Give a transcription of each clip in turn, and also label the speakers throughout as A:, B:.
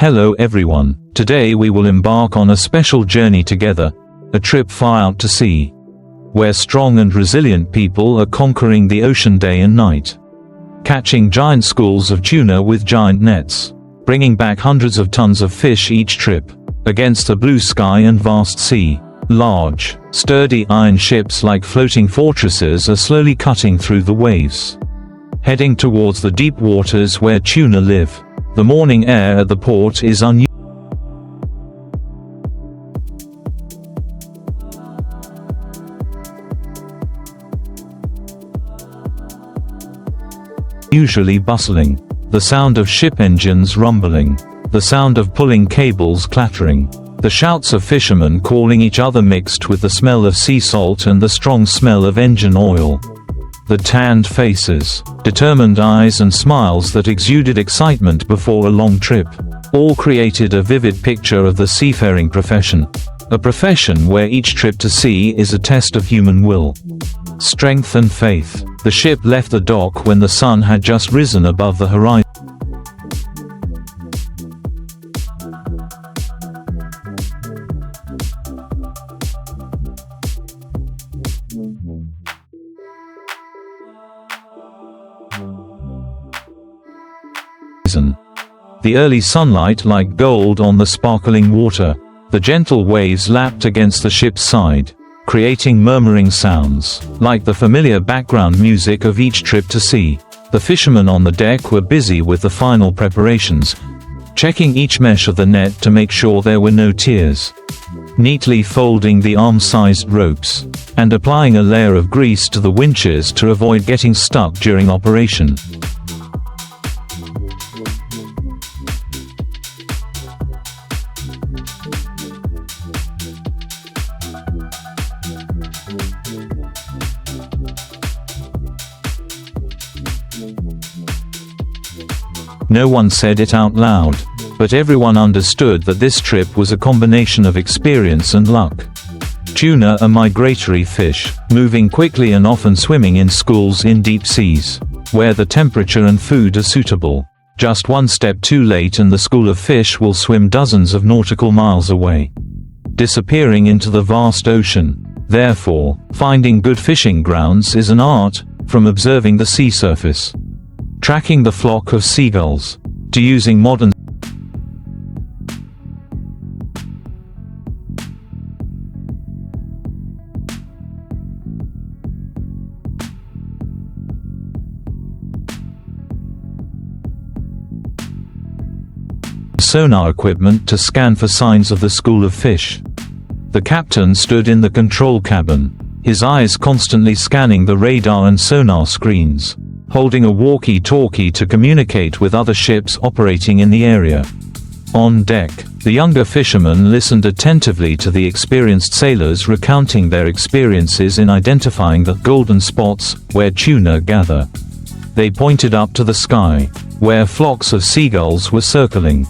A: Hello everyone, today we will embark on a special journey together, a trip far out to sea, where strong and resilient people are conquering the ocean day and night. Catching giant schools of tuna with giant nets, bringing back hundreds of tons of fish each trip, against a blue sky and vast sea. Large, sturdy iron ships like floating fortresses are slowly cutting through the waves, heading towards the deep waters where tuna live. The morning air at the port is unusually bustling. The sound of ship engines rumbling. The sound of pulling cables clattering. The shouts of fishermen calling each other mixed with the smell of sea salt and the strong smell of engine oil. The tanned faces, determined eyes and smiles that exuded excitement before a long trip, all created a vivid picture of the seafaring profession. A profession where each trip to sea is a test of human will, strength and faith. The ship left the dock when the sun had just risen above the horizon. The early sunlight like gold on the sparkling water. The gentle waves lapped against the ship's side, creating murmuring sounds, like the familiar background music of each trip to sea. The fishermen on the deck were busy with the final preparations, checking each mesh of the net to make sure there were no tears, neatly folding the arm-sized ropes, and applying a layer of grease to the winches to avoid getting stuck during operation. No one said it out loud, but everyone understood that this trip was a combination of experience and luck. Tuna are migratory fish, moving quickly and often swimming in schools in deep seas, where the temperature and food are suitable. Just one step too late and the school of fish will swim dozens of nautical miles away, disappearing into the vast ocean. Therefore, finding good fishing grounds is an art, from observing the sea surface, tracking the flock of seagulls, to using modern sonar equipment to scan for signs of the school of fish. The captain stood in the control cabin, his eyes constantly scanning the radar and sonar screens, holding a walkie-talkie to communicate with other ships operating in the area. On deck, the younger fishermen listened attentively to the experienced sailors recounting their experiences in identifying the golden spots where tuna gather. They pointed up to the sky, where flocks of seagulls were circling.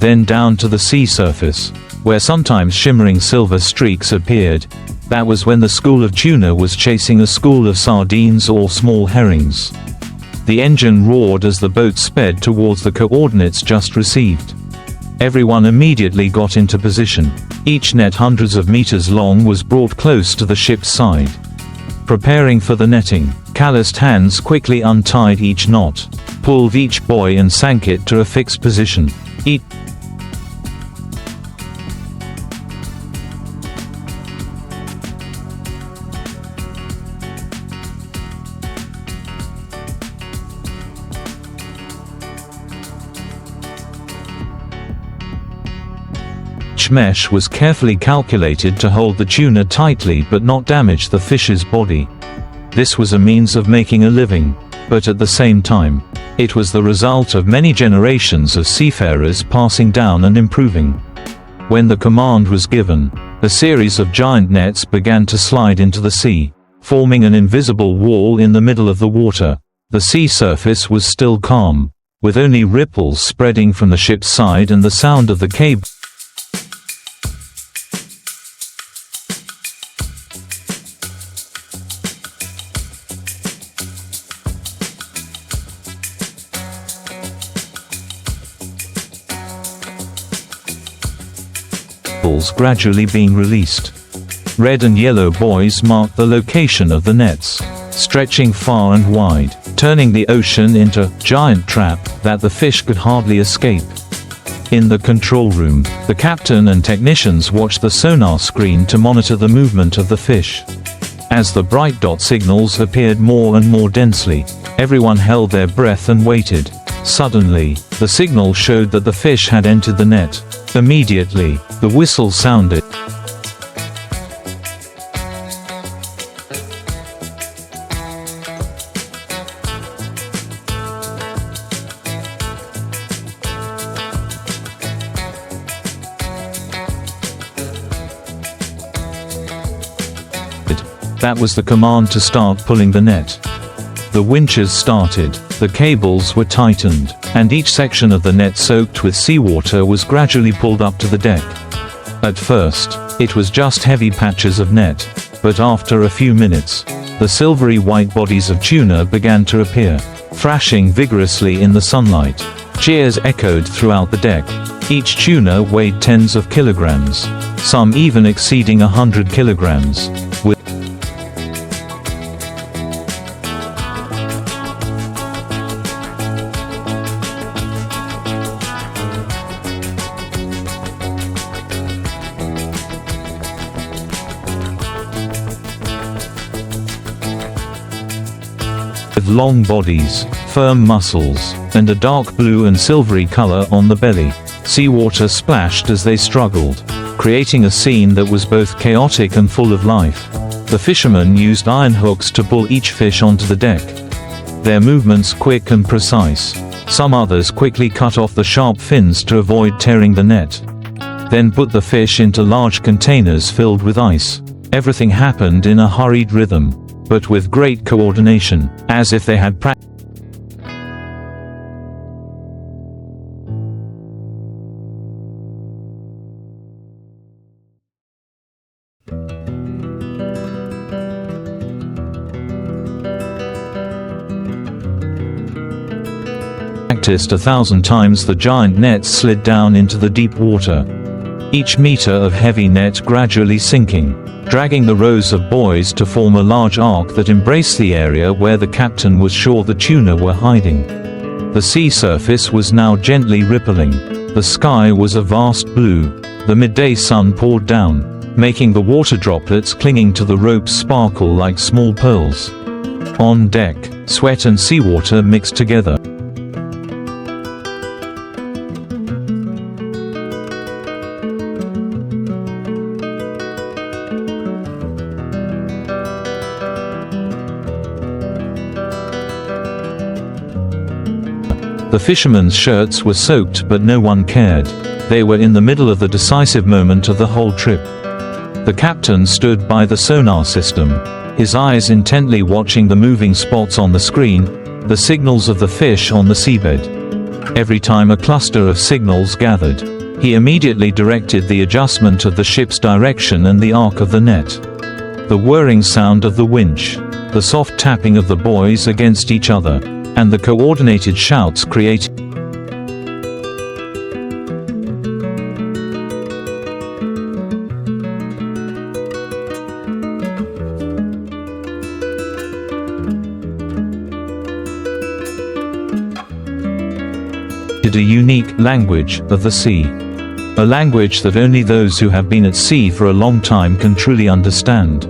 A: Then down to the sea surface, where sometimes shimmering silver streaks appeared. That was when the school of tuna was chasing a school of sardines or small herrings. The engine roared as the boat sped towards the coordinates just received. Everyone immediately got into position. Each net hundreds of meters long was brought close to the ship's side. Preparing for the netting, calloused hands quickly untied each knot, pulled each buoy and sank it to a fixed position. Each mesh was carefully calculated to hold the tuna tightly but not damage the fish's body. This was a means of making a living, but at the same time, it was the result of many generations of seafarers passing down and improving. When the command was given, a series of giant nets began to slide into the sea, forming an invisible wall in the middle of the water. The sea surface was still calm, with only ripples spreading from the ship's side and the sound of the cables gradually being released. Red and yellow buoys marked the location of the nets, stretching far and wide, turning the ocean into a giant trap that the fish could hardly escape. In the control room, the captain and technicians watched the sonar screen to monitor the movement of the fish. As the bright dot signals appeared more and more densely, everyone held their breath and waited. Suddenly, the signal showed that the fish had entered the net. Immediately, the whistle sounded. That was the command to start pulling the net. The winches started, the cables were tightened, and each section of the net soaked with seawater was gradually pulled up to the deck. At first, it was just heavy patches of net, but after a few minutes, the silvery white bodies of tuna began to appear, thrashing vigorously in the sunlight. Cheers echoed throughout the deck. Each tuna weighed tens of kilograms, some even exceeding 100 kilograms. With long bodies, firm muscles, and a dark blue and silvery color on the belly. Seawater splashed as they struggled, creating a scene that was both chaotic and full of life. The fishermen used iron hooks to pull each fish onto the deck, their movements quick and precise. Some others quickly cut off the sharp fins to avoid tearing the net, then put the fish into large containers filled with ice. Everything happened in a hurried rhythm, but with great coordination, as if they had practiced. Practiced 1,000 times. The giant nets slid down into the deep water, each meter of heavy net gradually sinking, dragging the rows of buoys to form a large arc that embraced the area where the captain was sure the tuna were hiding. The sea surface was now gently rippling. The sky was a vast blue. The midday sun poured down, making the water droplets clinging to the ropes sparkle like small pearls. On deck, sweat and seawater mixed together. The fishermen's shirts were soaked, but no one cared. They were in the middle of the decisive moment of the whole trip. The captain stood by the sonar system, his eyes intently watching the moving spots on the screen, the signals of the fish on the seabed. Every time a cluster of signals gathered, he immediately directed the adjustment of the ship's direction and the arc of the net. The whirring sound of the winch, the soft tapping of the buoys against each other, and the coordinated shouts created a unique language of the sea. A language that only those who have been at sea for a long time can truly understand.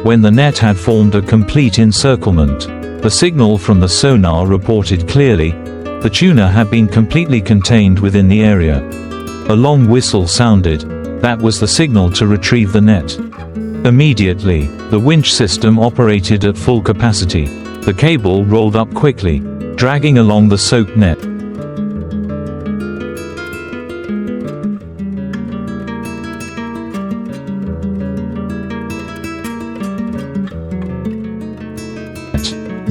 A: When the net had formed a complete encirclement, the signal from the sonar reported clearly, the tuna had been completely contained within the area. A long whistle sounded. That was the signal to retrieve the net. Immediately, the winch system operated at full capacity. The cable rolled up quickly, dragging along the soaked net.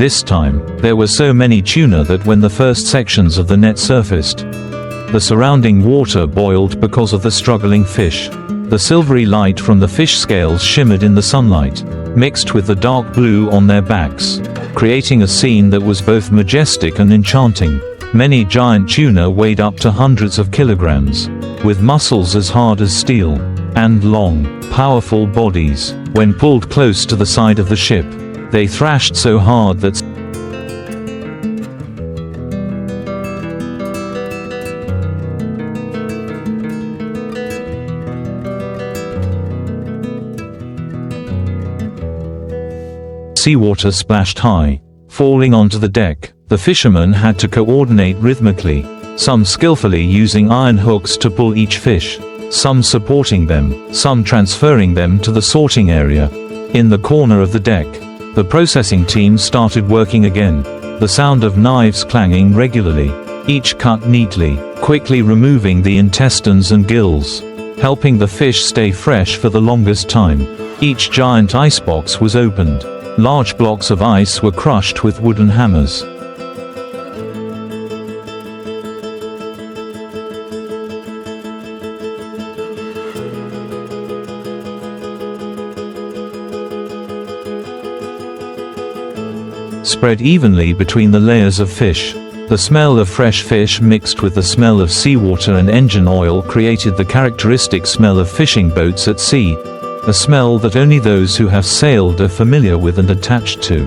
A: This time, there were so many tuna that when the first sections of the net surfaced, the surrounding water boiled because of the struggling fish. The silvery light from the fish scales shimmered in the sunlight, mixed with the dark blue on their backs, creating a scene that was both majestic and enchanting. Many giant tuna weighed up to hundreds of kilograms, with muscles as hard as steel, and long, powerful bodies. When pulled close to the side of the ship, they thrashed so hard that seawater splashed high, falling onto the deck. The fishermen had to coordinate rhythmically, some skillfully using iron hooks to pull each fish, some supporting them, some transferring them to the sorting area. In the corner of the deck, the processing team started working again, the sound of knives clanging regularly, each cut neatly, quickly removing the intestines and gills, helping the fish stay fresh for the longest time. Each giant icebox was opened. Large blocks of ice were crushed with wooden hammers. Spread evenly between the layers of fish. The smell of fresh fish mixed with the smell of seawater and engine oil created the characteristic smell of fishing boats at sea, a smell that only those who have sailed are familiar with and attached to.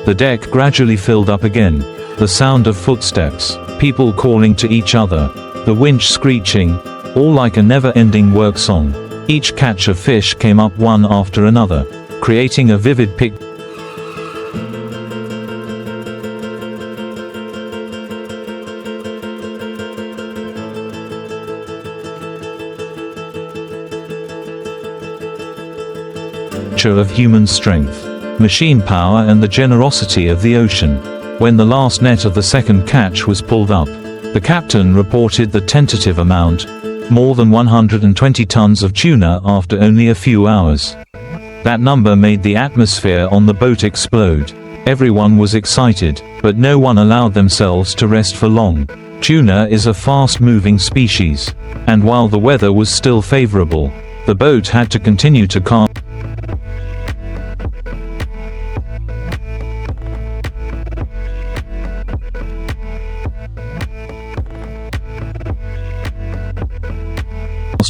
A: The deck gradually filled up again, the sound of footsteps, people calling to each other, the winch screeching, all like a never-ending work song. Each catch of fish came up one after another, creating a vivid picture of human strength, machine power and the generosity of the ocean. When the last net of the second catch was pulled up, the captain reported the tentative amount, more than 120 tons of tuna after only a few hours. That number made the atmosphere on the boat explode. Everyone was excited, but no one allowed themselves to rest for long. Tuna is a fast-moving species, and while the weather was still favorable, the boat had to continue to calm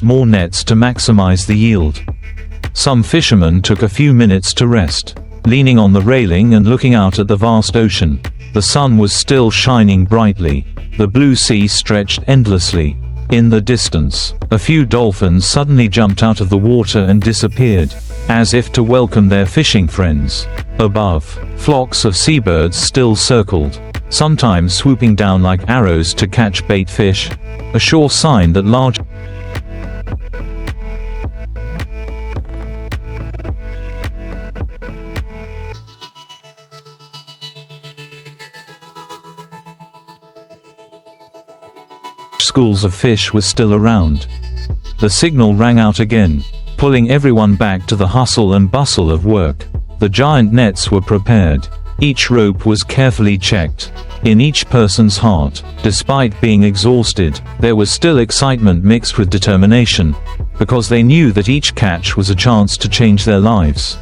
A: more nets to maximize the yield. Some fishermen took a few minutes to rest, leaning on the railing and looking out at the vast ocean. The sun was still shining brightly. The blue sea stretched endlessly. In the distance, a few dolphins suddenly jumped out of the water and disappeared, as if to welcome their fishing friends. Above, flocks of seabirds still circled, sometimes swooping down like arrows to catch bait fish, a sure sign that large schools of fish were still around. The signal rang out again, pulling everyone back to the hustle and bustle of work. The giant nets were prepared. Each rope was carefully checked. In each person's heart, despite being exhausted, there was still excitement mixed with determination, because they knew that each catch was a chance to change their lives.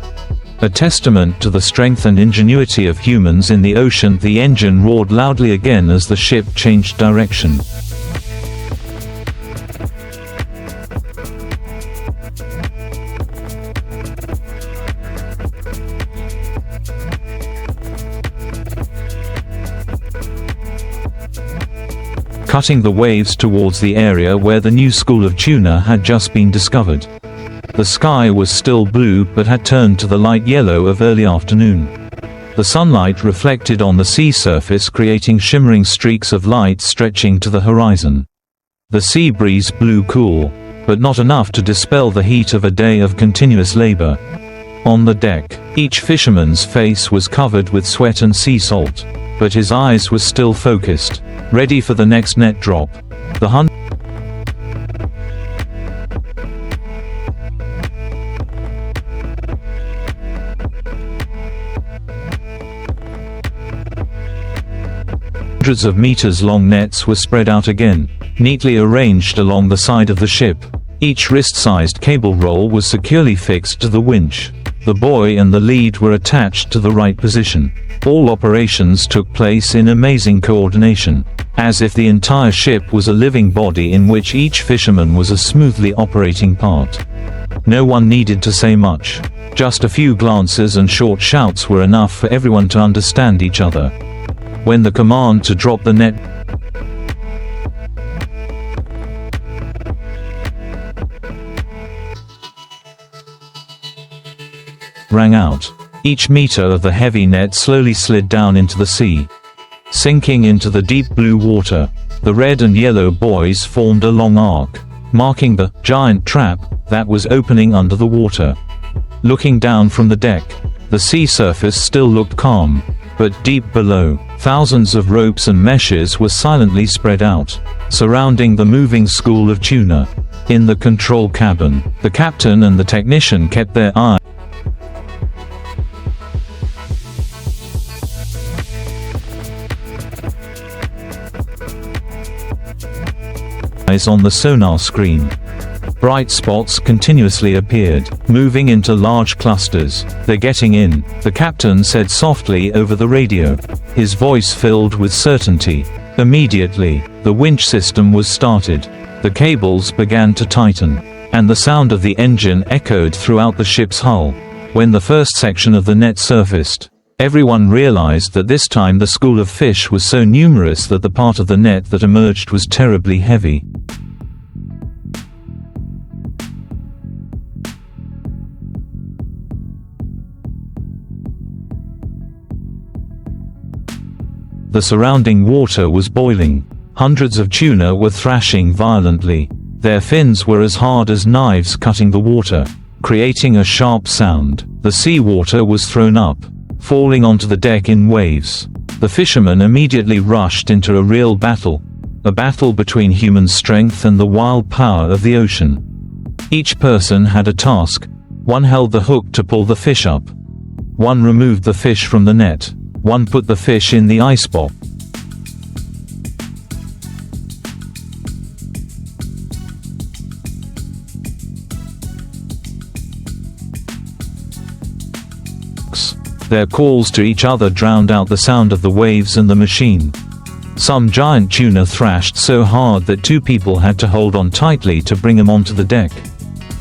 A: A testament to the strength and ingenuity of humans in the ocean, the engine roared loudly again as the ship changed direction. Cutting the waves towards the area where the new school of tuna had just been discovered. The sky was still blue but had turned to the light yellow of early afternoon. The sunlight reflected on the sea surface, creating shimmering streaks of light stretching to the horizon. The sea breeze blew cool, but not enough to dispel the heat of a day of continuous labor. On the deck, each fisherman's face was covered with sweat and sea salt, but his eyes were still focused, ready for the next net drop. The hunt Hundreds of meters-long nets were spread out again, neatly arranged along the side of the ship. Each wrist-sized cable roll was securely fixed to the winch. The buoy and the lead were attached to the right position. All operations took place in amazing coordination, as if the entire ship was a living body in which each fisherman was a smoothly operating part. No one needed to say much. Just a few glances and short shouts were enough for everyone to understand each other. When the command to drop the net rang out, each meter of the heavy net slowly slid down into the sea. Sinking into the deep blue water, the red and yellow buoys formed a long arc, marking the giant trap that was opening under the water. Looking down from the deck, the sea surface still looked calm, but deep below, thousands of ropes and meshes were silently spread out, surrounding the moving school of tuna. In the control cabin, the captain and the technician kept their eyes on the sonar screen. Bright spots continuously appeared, moving into large clusters. "They're getting in," the captain said softly over the radio, his voice filled with certainty. Immediately, the winch system was started. The cables began to tighten, and the sound of the engine echoed throughout the ship's hull. When the first section of the net surfaced, everyone realized that this time the school of fish was so numerous that the part of the net that emerged was terribly heavy. The surrounding water was boiling. Hundreds of tuna were thrashing violently. Their fins were as hard as knives cutting the water, creating a sharp sound. The sea water was thrown up, falling onto the deck in waves. The fishermen immediately rushed into a real battle, a battle between human strength and the wild power of the ocean. Each person had a task. One held the hook to pull the fish up. One removed the fish from the net. One put the fish in the icebox. Their calls to each other drowned out the sound of the waves and the machine. Some giant tuna thrashed so hard that two people had to hold on tightly to bring them onto the deck.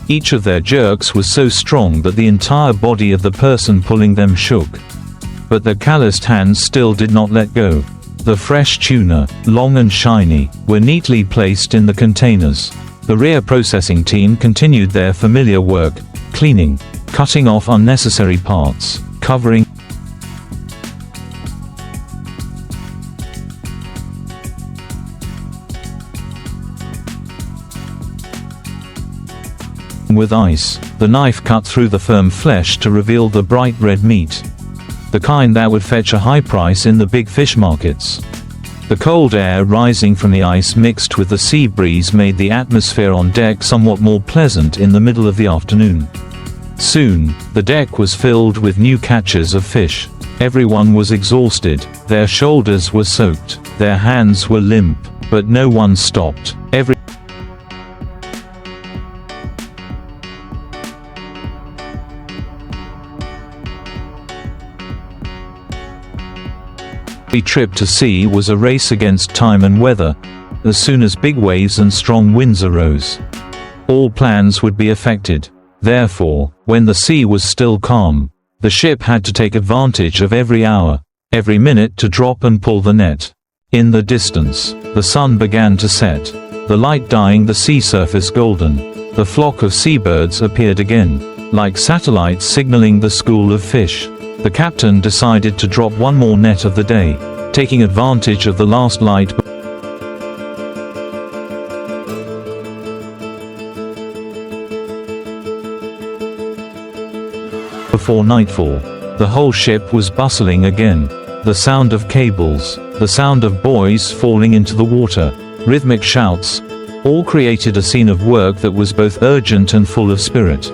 A: Each of their jerks was so strong that the entire body of the person pulling them shook. But their calloused hands still did not let go. The fresh tuna, long and shiny, were neatly placed in the containers. The rear processing team continued their familiar work, cleaning, cutting off unnecessary parts, covering with ice. The knife cut through the firm flesh to reveal the bright red meat, the kind that would fetch a high price in the big fish markets. The cold air rising from the ice mixed with the sea breeze made the atmosphere on deck somewhat more pleasant in the middle of the afternoon. Soon, the deck was filled with new catches of fish. Everyone was exhausted, their shoulders were soaked, their hands were limp, but no one stopped. Every trip to sea was a race against time and weather. As soon as big waves and strong winds arose, all plans would be affected. Therefore, when the sea was still calm, the ship had to take advantage of every hour, every minute to drop and pull the net. In the distance, the sun began to set, the light dyeing the sea surface golden. The flock of seabirds appeared again, like satellites signaling the school of fish. The captain decided to drop one more net of the day, taking advantage of the last light before nightfall. The whole ship was bustling again. The sound of cables, the sound of buoys falling into the water, rhythmic shouts, all created a scene of work that was both urgent and full of spirit.